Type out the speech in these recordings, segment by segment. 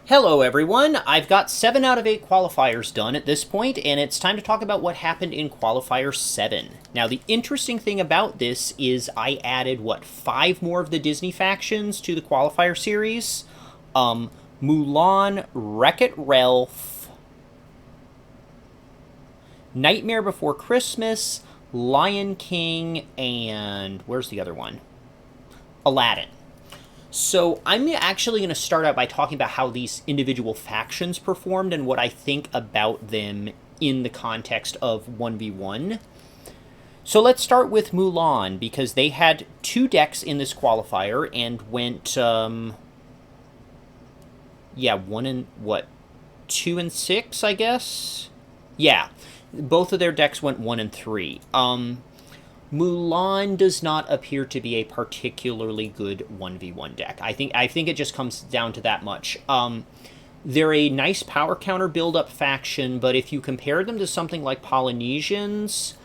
Hello everyone, I've got 7 out of 8 qualifiers done at this point, and it's time to talk about what happened in qualifier 7. Now the interesting thing about this is I added, 5 more of the Disney factions to the qualifier series? Mulan, Wreck-It Ralph, Nightmare Before Christmas, Lion King, and where's the other one? Aladdin. So I'm actually going to start out by talking about how these individual factions performed and what I think about them in the context of 1v1. So let's start with Mulan, because they had 2 decks in this qualifier and went, 2 and 6, I guess? Yeah, both of their decks went 1 and 3. Mulan does not appear to be a particularly good 1v1 deck. I think it just comes down to that much. They're a nice power counter build-up faction, but if you compare them to something like Polynesians,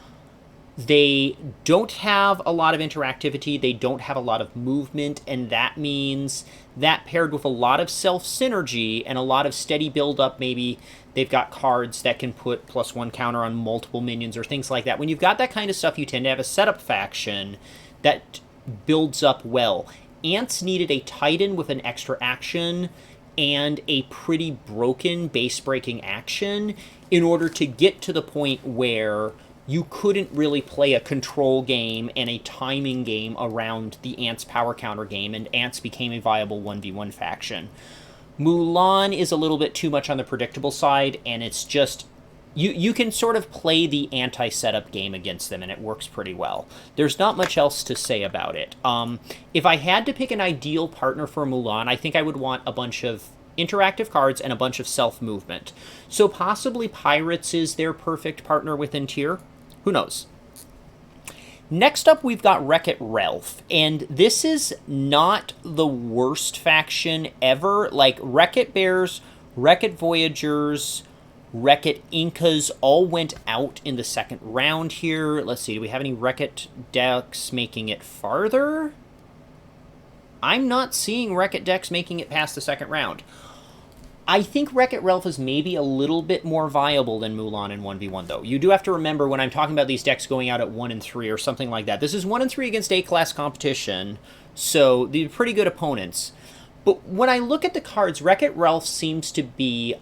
they don't have a lot of interactivity, they don't have a lot of movement, and that means that paired with a lot of self-synergy and a lot of steady build-up, maybe they've got cards that can put +1 counter on multiple minions or things like that. When you've got that kind of stuff, you tend to have a setup faction that builds up well. Ants needed a Titan with an extra action and a pretty broken base-breaking action in order to get to the point where you couldn't really play a control game and a timing game around the Ants power counter game, and Ants became a viable 1v1 faction. Mulan is a little bit too much on the predictable side, and it's just, you can sort of play the anti-setup game against them, and it works pretty well. There's not much else to say about it. If I had to pick an ideal partner for Mulan, I think I would want a bunch of interactive cards and a bunch of self-movement. So possibly Pirates is their perfect partner within tier? Who knows? Next up, we've got Wreck-It Ralph, and this is not the worst faction ever. Like, Wreck-It Bears, Wreck-It Voyagers, Wreck-It Incas all went out in the second round here. Let's see, do we have any Wreck-It decks making it farther? I'm not seeing Wreck-It decks making it past the second round. I think Wreck-It Ralph is maybe a little bit more viable than Mulan in 1v1, though. You do have to remember when I'm talking about these decks going out at 1 and 3 or something like that. This is 1 and 3 against A-class competition, so they're pretty good opponents. But when I look at the cards, Wreck-It Ralph seems to be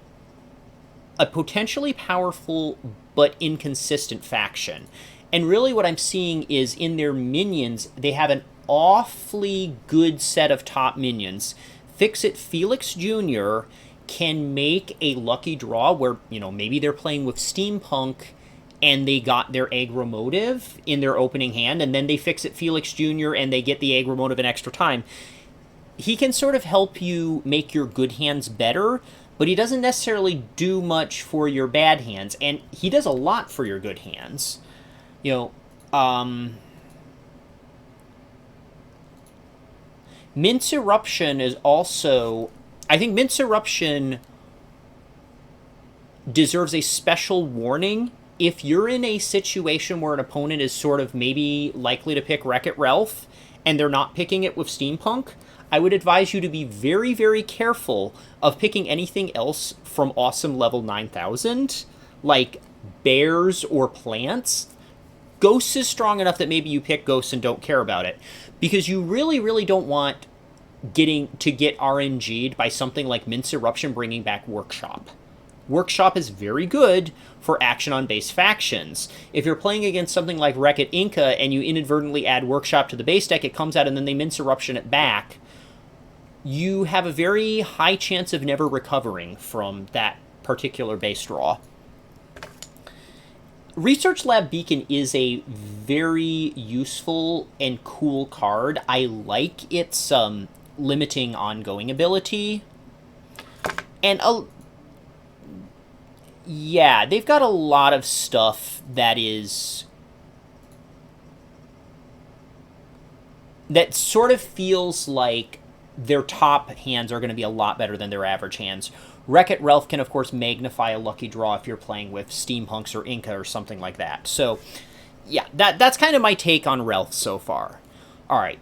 a potentially powerful but inconsistent faction. And really what I'm seeing is in their minions, they have an awfully good set of top minions. Fix-It Felix Jr. can make a lucky draw where, maybe they're playing with Steampunk and they got their aggro motive in their opening hand, and then they Fix-It Felix Jr. and they get the aggro motive in extra time. He can sort of help you make your good hands better, but he doesn't necessarily do much for your bad hands, and he does a lot for your good hands. Mince Eruption is also... I think Mince Eruption deserves a special warning. If you're in a situation where an opponent is sort of maybe likely to pick Wreck-It Ralph, and they're not picking it with Steampunk, I would advise you to be very, very careful of picking anything else from Awesome Level 9000, like bears or plants. Ghosts is strong enough that maybe you pick Ghosts and don't care about it, because you really, really don't want get RNG'd by something like Mince Eruption bringing back Workshop. Workshop is very good for action on base factions. If you're playing against something like Wreck-It Inca and you inadvertently add Workshop to the base deck, it comes out and then they Mince Eruption it back, you have a very high chance of never recovering from that particular base draw. Research Lab Beacon is a very useful and cool card. I like its limiting ongoing ability. And they've got a lot of stuff that sort of feels like their top hands are going to be a lot better than their average hands. Wreck-It Ralph can, of course, magnify a lucky draw if you're playing with Steampunks or Inca or something like that. So, yeah, that's kind of my take on Ralph so far. All right,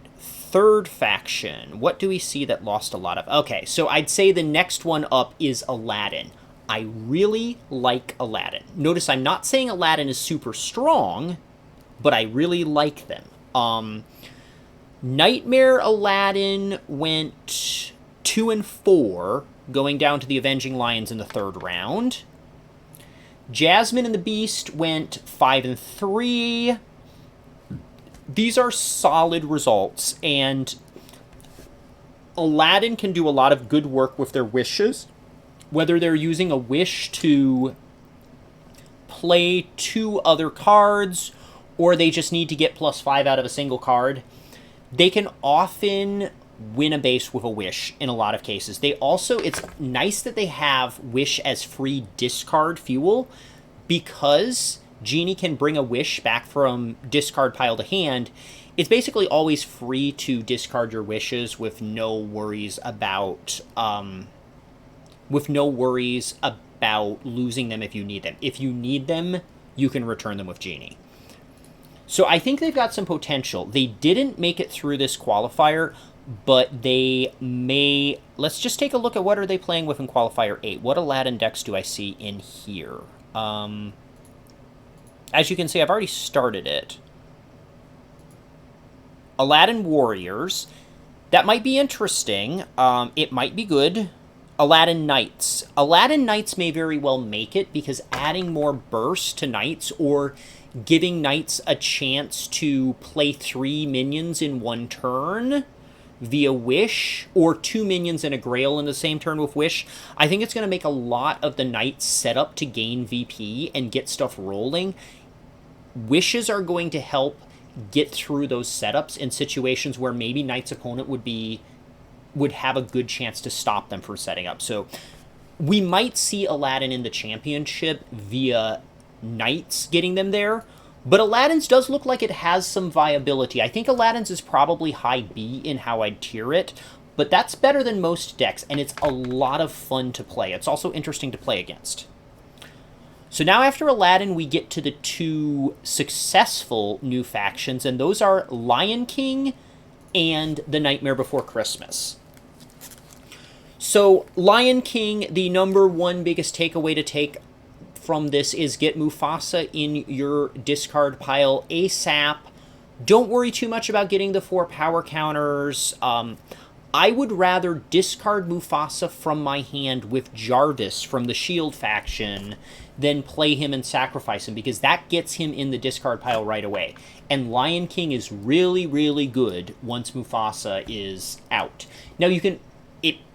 third faction, what do we see that lost a lot of? Okay, so I'd say the next one up is Aladdin. I really like Aladdin. Notice I'm not saying Aladdin is super strong, but I really like them. Nightmare Aladdin went 2 and 4, going down to the Avenging Lions in the third round. Jasmine and the Beast went 5 and 3. These are solid results, and Aladdin can do a lot of good work with their wishes. Whether they're using a wish to play 2 other cards, or they just need to get +5 out of a single card, they can often win a base with a wish in a lot of cases. They also, it's nice that they have wish as free discard fuel, because Genie can bring a wish back from discard pile to hand. It's basically always free to discard your wishes with no worries about losing them if you need them. If you need them, you can return them with Genie. So I think they've got some potential. They didn't make it through this qualifier, but they may... Let's just take a look at what are they playing with in qualifier 8. What Aladdin decks do I see in here? As you can see, I've already started it. Aladdin Warriors. That might be interesting. It might be good. Aladdin Knights. Aladdin Knights may very well make it, because adding more burst to Knights, or giving Knights a chance to play 3 minions in one turn via Wish, or 2 minions and a Grail in the same turn with Wish, I think it's going to make a lot of the Knights set up to gain VP and get stuff rolling. Wishes are going to help get through those setups in situations where maybe Knight's opponent would have a good chance to stop them from setting up. So we might see Aladdin in the championship via Knights getting them there, but Aladdin's does look like it has some viability. I think Aladdin's is probably high B in how I'd tier it, but that's better than most decks, and it's a lot of fun to play. It's also interesting to play against. So now after Aladdin, we get to the 2 successful new factions, and those are Lion King and The Nightmare Before Christmas. So Lion King, the #1 biggest takeaway to take from this is get Mufasa in your discard pile ASAP. Don't worry too much about getting the 4 power counters. I would rather discard Mufasa from my hand with Jarvis from the Shield faction than play him and sacrifice him, because that gets him in the discard pile right away. And Lion King is really, really good once Mufasa is out. Now you can,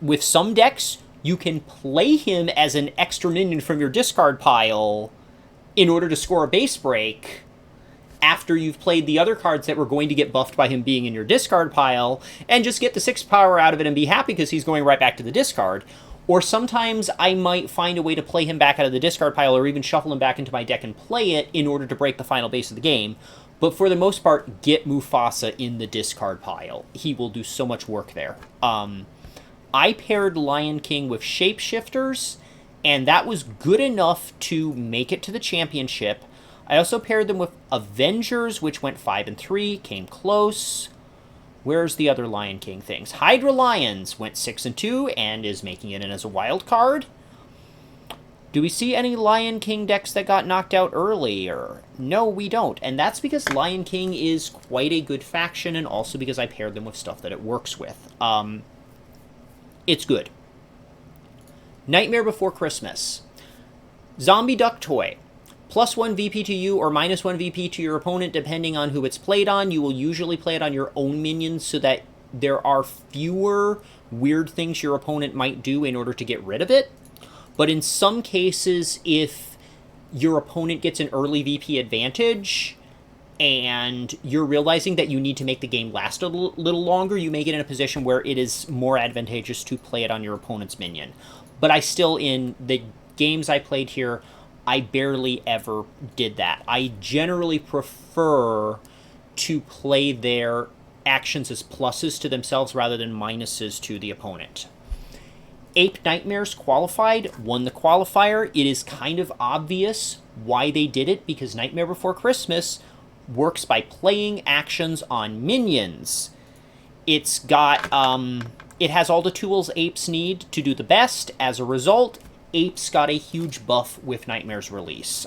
with some decks, you can play him as an extra minion from your discard pile in order to score a base break after you've played the other cards that were going to get buffed by him being in your discard pile, and just get the 6 power out of it and be happy because he's going right back to the discard. Or sometimes I might find a way to play him back out of the discard pile, or even shuffle him back into my deck and play it in order to break the final base of the game. But for the most part, get Mufasa in the discard pile. He will do so much work there. I paired Lion King with Shapeshifters, and that was good enough to make it to the championship. I also paired them with Avengers, which went 5 and 3, came close. Where's the other Lion King things? Hydra Lions went 6 and 2, and is making it in as a wild card. Do we see any Lion King decks that got knocked out earlier? No, we don't. And that's because Lion King is quite a good faction, and also because I paired them with stuff that it works with. It's good. Nightmare Before Christmas. Zombie Duck Toy. +1 VP to you or -1 VP to your opponent, depending on who it's played on. You will usually play it on your own minions so that there are fewer weird things your opponent might do in order to get rid of it. But in some cases, if your opponent gets an early VP advantage and you're realizing that you need to make the game last a little longer, you may get in a position where it is more advantageous to play it on your opponent's minion. But I still, in the games I played here, I barely ever did that. I generally prefer to play their actions as pluses to themselves rather than minuses to the opponent. Ape Nightmares qualified, won the qualifier. It is kind of obvious why they did it, because Nightmare Before Christmas works by playing actions on minions. It's got, it has all the tools apes need to do the best. As a result, apes got a huge buff with Nightmare's release.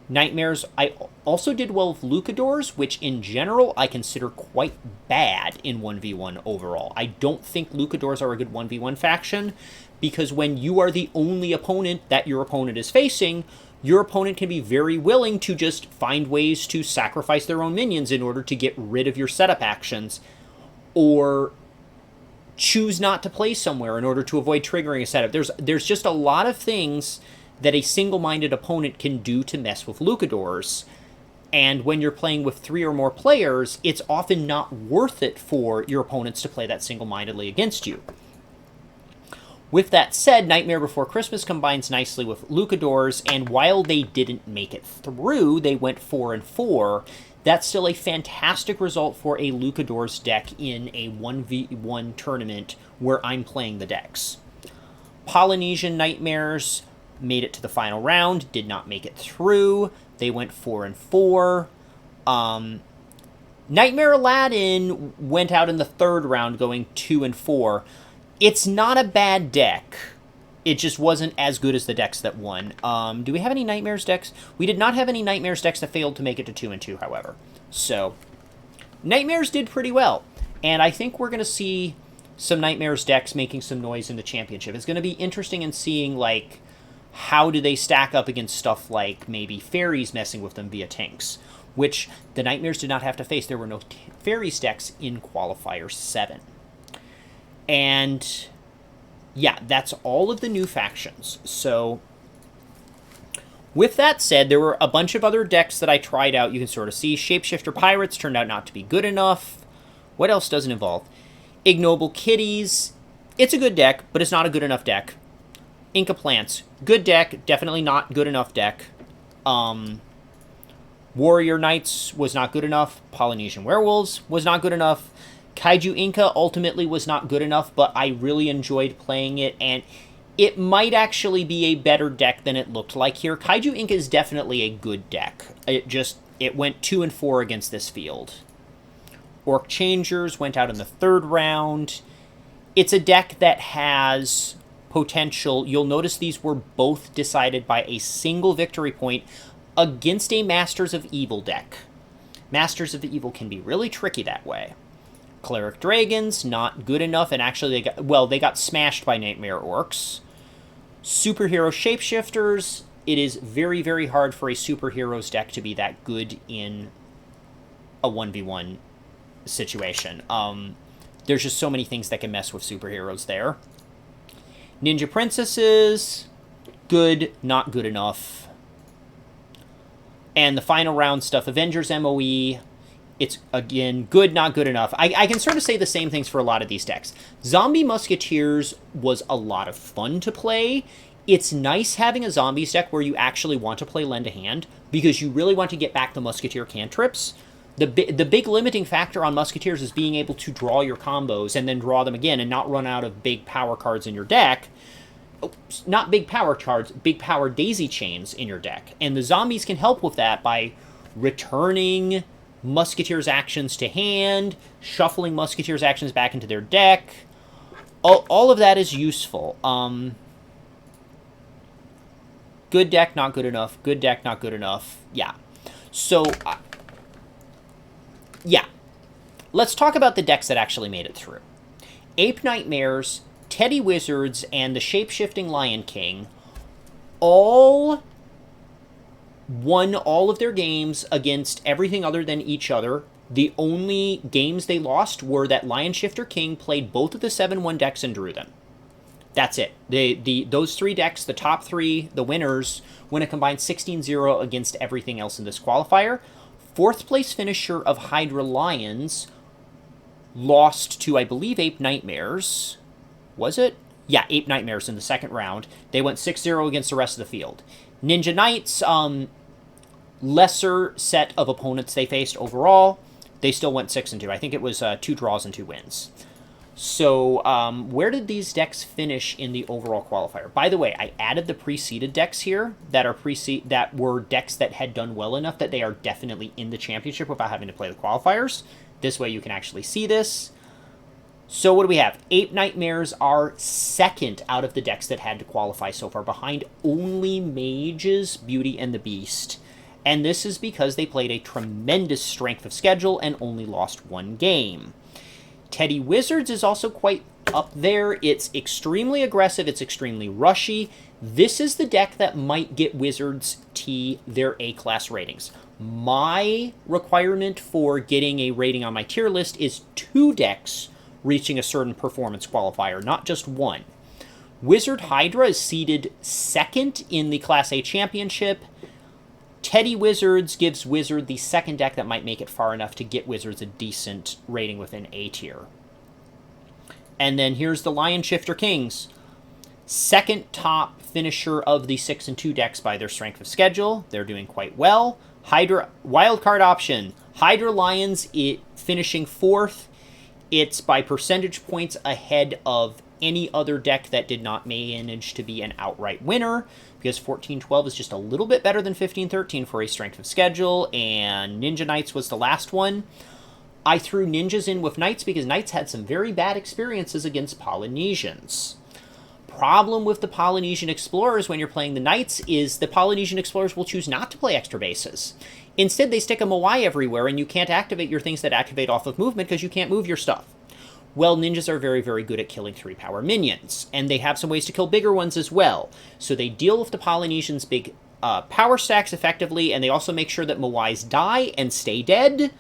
Nightmares, I also did well with Lucadors, which in general I consider quite bad in 1v1 overall. I don't think Lucadors are a good 1v1 faction, because when you are the only opponent that your opponent is facing, your opponent can be very willing to just find ways to sacrifice their own minions in order to get rid of your setup actions, or choose not to play somewhere in order to avoid triggering a setup. There's just a lot of things that a single-minded opponent can do to mess with Lucadors, and when you're playing with 3 or more players, it's often not worth it for your opponents to play that single-mindedly against you. With that said, Nightmare Before Christmas combines nicely with Lucadors, and while they didn't make it through, they went 4-4, that's still a fantastic result for a Lucadors deck in a 1v1 tournament where I'm playing the decks. Polynesian Nightmares made it to the final round, did not make it through. They went 4-4. Nightmare Aladdin went out in the 3rd round going 2-4. It's not a bad deck. It just wasn't as good as the decks that won. Do we have any Nightmares decks? We did not have any Nightmares decks that failed to make it to 2-2, however. So, Nightmares did pretty well. And I think we're going to see some Nightmares decks making some noise in the championship. It's going to be interesting in seeing, like, how do they stack up against stuff like maybe Fairies messing with them via tanks, which the Nightmares did not have to face. There were no Fairies decks in Qualifier 7. And yeah, that's all of the new factions. So with that said, there were a bunch of other decks that I tried out. You can sort of see Shapeshifter Pirates turned out not to be good enough. What else doesn't involve? Ignoble Kitties. It's a good deck, but it's not a good enough deck. Inca Plants. Good deck, definitely not good enough deck. Warrior Knights was not good enough. Polynesian Werewolves was not good enough. Kaiju Inca ultimately was not good enough, but I really enjoyed playing it, and it might actually be a better deck than it looked like here. Kaiju Inca is definitely a good deck. It went 2-4 against this field. Orc Changers went out in the 3rd round. It's a deck that has potential. You'll notice these were both decided by a single victory point against a Masters of Evil deck. Masters of Evil can be really tricky that way. Cleric Dragons, not good enough, and actually they got smashed by Nightmare Orcs. Superhero Shapeshifters, it is very, very hard for a Superheroes deck to be that good in a 1v1 situation. There's just so many things that can mess with Superheroes there. Ninja Princesses, good, not good enough. And the final round stuff, Avengers MOE, it's, again, good, not good enough. I can sort of say the same things for a lot of these decks. Zombie Musketeers was a lot of fun to play. It's nice having a Zombies deck where you actually want to play Lend a Hand, because you really want to get back the Musketeer cantrips. The big limiting factor on Musketeers is being able to draw your combos and then draw them again and not run out of big power cards in your deck. Not big power cards, big power daisy chains in your deck. And the Zombies can help with that by returning Musketeers' actions to hand, shuffling Musketeers' actions back into their deck. All of that is useful. Good deck, not good enough. Good deck, not good enough. Yeah. So, yeah. Let's talk about the decks that actually made it through. Ape Nightmares, Teddy Wizards, and the Shape-Shifting Lion King all won all of their games against everything other than each other. The only games they lost were that Lion Shifter King played both of the 7-1 decks and drew them. That's it. Those 3 decks, the top 3, the winners, win a combined 16-0 against everything else in this qualifier. 4th place finisher of Hydra Lions lost to, I believe, Ape Nightmares. Was it? Yeah, Ape Nightmares in the 2nd round. They went 6-0 against the rest of the field. Ninja Knights, lesser set of opponents they faced overall. They still went 6-2. I think it was 2 draws and 2 wins. So, where did these decks finish in the overall qualifier? By the way, I added the pre-seeded decks here that were decks that had done well enough that they are definitely in the championship without having to play the qualifiers. This way you can actually see this. So what do we have? Ape Nightmares are second out of the decks that had to qualify so far, behind only Mages, Beauty, and the Beast. And this is because they played a tremendous strength of schedule and only lost one game. Teddy Wizards is also quite up there. It's extremely aggressive. It's extremely rushy. This is the deck that might get Wizards T their A-class ratings. My requirement for getting a rating on my tier list is 2 decks reaching a certain performance qualifier, not just 1. Wizard Hydra is seeded second in the Class A championship. Teddy Wizards gives Wizard the second deck that might make it far enough to get Wizards a decent rating within A tier. And then here's the Lion Shifter Kings. Second top finisher of the 6 and 2 decks by their strength of schedule. They're doing quite well. Hydra wildcard option. Hydra Lions finishing 4th. It's by percentage points ahead of any other deck that did not manage to be an outright winner, because 14-12 is just a little bit better than 15-13 for a strength of schedule, and Ninja Knights was the last one. I threw Ninjas in with Knights because Knights had some very bad experiences against Polynesians. Problem with the Polynesian Explorers when you're playing the Knights is the Polynesian Explorers will choose not to play extra bases. Instead, they stick a Moai everywhere, and you can't activate your things that activate off of movement because you can't move your stuff. Well, ninjas are very, very good at killing 3-power minions, and they have some ways to kill bigger ones as well. So they deal with the Polynesians' big power stacks effectively, and they also make sure that Moais die and stay dead,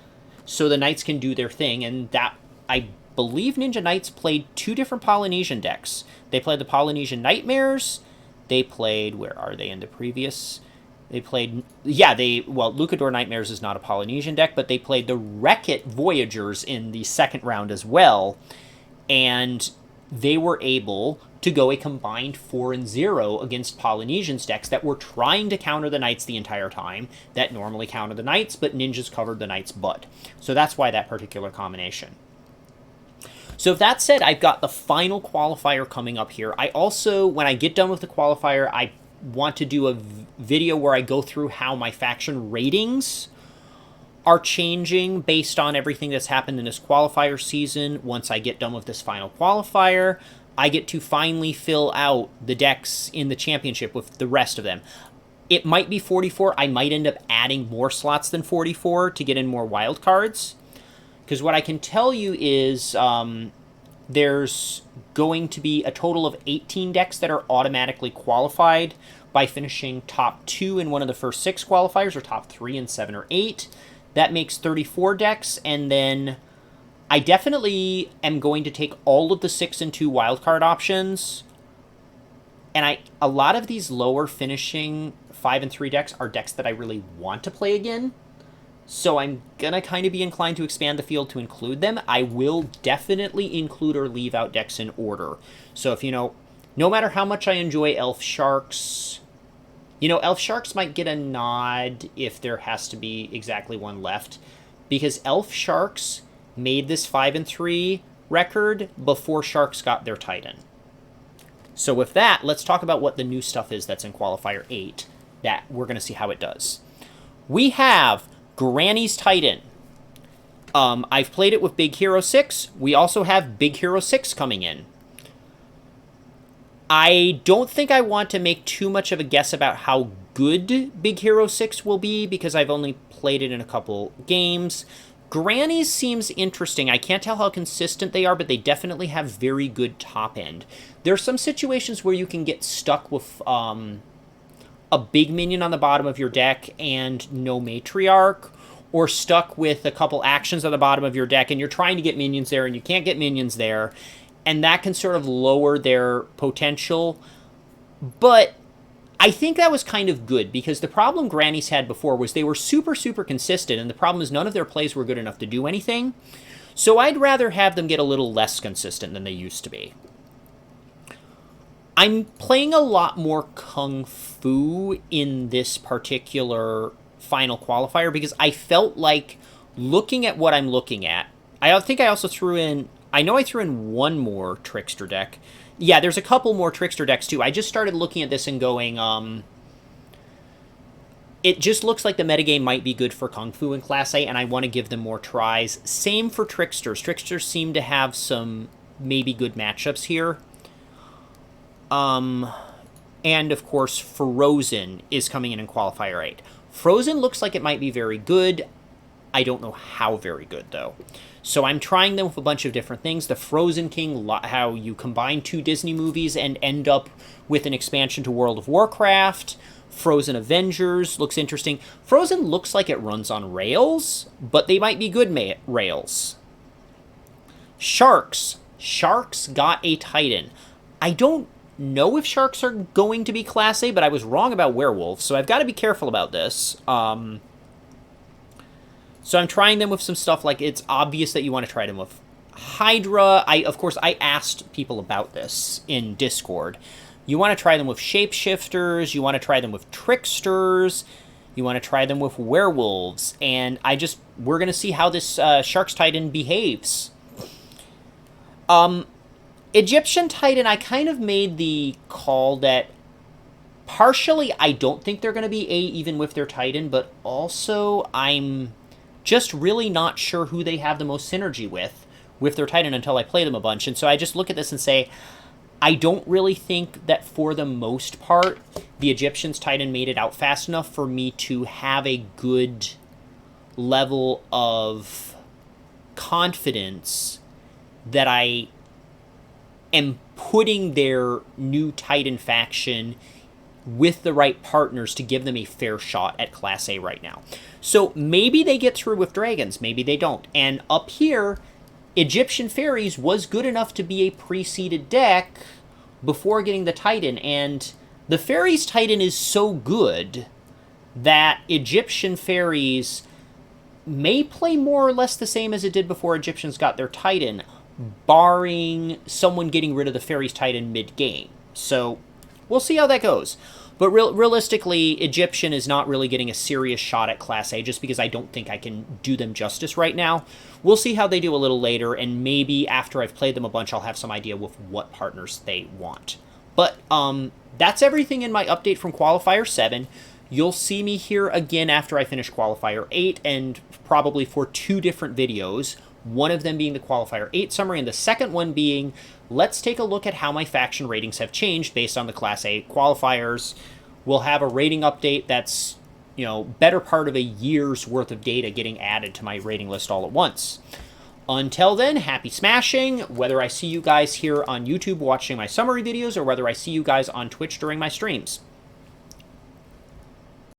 so the Knights can do their thing. And that, I believe Ninja Knights played 2 different Polynesian decks. They played the Polynesian Nightmares. They played, where are they in the previous? They played, Lucador Nightmares is not a Polynesian deck, but they played the Wreck-It Voyagers in the second round as well, and they were able to go a combined 4-0 against Polynesians decks that were trying to counter the Knights the entire time, that normally counter the Knights, but Ninjas covered the Knights' butt. So that's why that particular combination. So with that said, I've got the final qualifier coming up here. I also, when I get done with the qualifier, I want to do a video where I go through how my faction ratings are changing based on everything that's happened in this qualifier season. Once I get done with this final qualifier, I get to finally fill out the decks in the championship with the rest of them. It might be 44. I might end up adding more slots than 44 to get in more wild cards. Because what I can tell you is there's going to be a total of 18 decks that are automatically qualified by finishing top 2 in one of the first 6 qualifiers, or top 3 in 7 or 8. That makes 34 decks, and then I definitely am going to take all of the 6 and 2 wildcard options, and a lot of these lower finishing 5 and 3 decks are decks that I really want to play again. So I'm going to kind of be inclined to expand the field to include them. I will definitely include or leave out decks in order. So if, no matter how much I enjoy Elf Sharks, Elf Sharks might get a nod if there has to be exactly one left, because Elf Sharks made this 5 and 3 record before Sharks got their Titan. So with that, let's talk about what the new stuff is that's in Qualifier 8, that we're going to see how it does. We have Granny's Titan. I've played it with Big Hero 6. We also have Big Hero 6 coming in. I don't think I want to make too much of a guess about how good Big Hero 6 will be, because I've only played it in a couple games. Granny's seems interesting. I can't tell how consistent they are, but they definitely have very good top end. There are some situations where you can get stuck with a big minion on the bottom of your deck and no matriarch, or stuck with a couple actions on the bottom of your deck and you're trying to get minions there and you can't get minions there, and that can sort of lower their potential. But I think that was kind of good, because the problem Grannies had before was they were super, super consistent, and the problem is none of their plays were good enough to do anything. So I'd rather have them get a little less consistent than they used to be. I'm playing a lot more Kung Fu in this particular final qualifier, because I felt like, looking at what I'm looking at, I think I also threw in, I know I threw in one more Trickster deck. Yeah, there's a couple more Trickster decks too. I just started looking at this and going, it just looks like the metagame might be good for Kung Fu in Class A, and I want to give them more tries. Same for Tricksters. Tricksters seem to have some maybe good matchups here. And, of course, Frozen is coming in Qualifier 8. Frozen looks like it might be very good. I don't know how very good, though. So I'm trying them with a bunch of different things. The Frozen King, how you combine 2 Disney movies and end up with an expansion to World of Warcraft. Frozen Avengers looks interesting. Frozen looks like it runs on rails, but they might be good rails. Sharks. Sharks got a Titan. I don't know if Sharks are going to be Class A, but I was wrong about werewolves, so I've got to be careful about this. So I'm trying them with some stuff like it's obvious that you want to try them with Hydra. Of course, I asked people about this in Discord. You want to try them with shapeshifters. You want to try them with tricksters. You want to try them with werewolves. And we're going to see how this Sharks Titan behaves. Egyptian Titan, I kind of made the call that partially I don't think they're going to be A even with their Titan, but also I'm just really not sure who they have the most synergy with their Titan until I play them a bunch. And so I just look at this and say, I don't really think that for the most part, the Egyptian's Titan made it out fast enough for me to have a good level of confidence that I am putting their new Titan faction with the right partners to give them a fair shot at Class A right now. So maybe they get through with dragons, maybe they don't. And up here, Egyptian Fairies was good enough to be a pre-seeded deck before getting the Titan, and the Fairies Titan is so good that Egyptian Fairies may play more or less the same as it did before Egyptians got their Titan, barring someone getting rid of the Fairies Titan mid-game. So we'll see how that goes. But realistically, Egyptian is not really getting a serious shot at Class A just because I don't think I can do them justice right now. We'll see how they do a little later, and maybe after I've played them a bunch, I'll have some idea with what partners they want. But that's everything in my update from Qualifier 7. You'll see me here again after I finish Qualifier 8, and probably for 2 different videos. One of them being the Qualifier 8 summary, and the second one being, let's take a look at how my faction ratings have changed based on the Class A qualifiers. We'll have a rating update that's, better part of a year's worth of data getting added to my rating list all at once. Until then, happy smashing, whether I see you guys here on YouTube watching my summary videos or whether I see you guys on Twitch during my streams.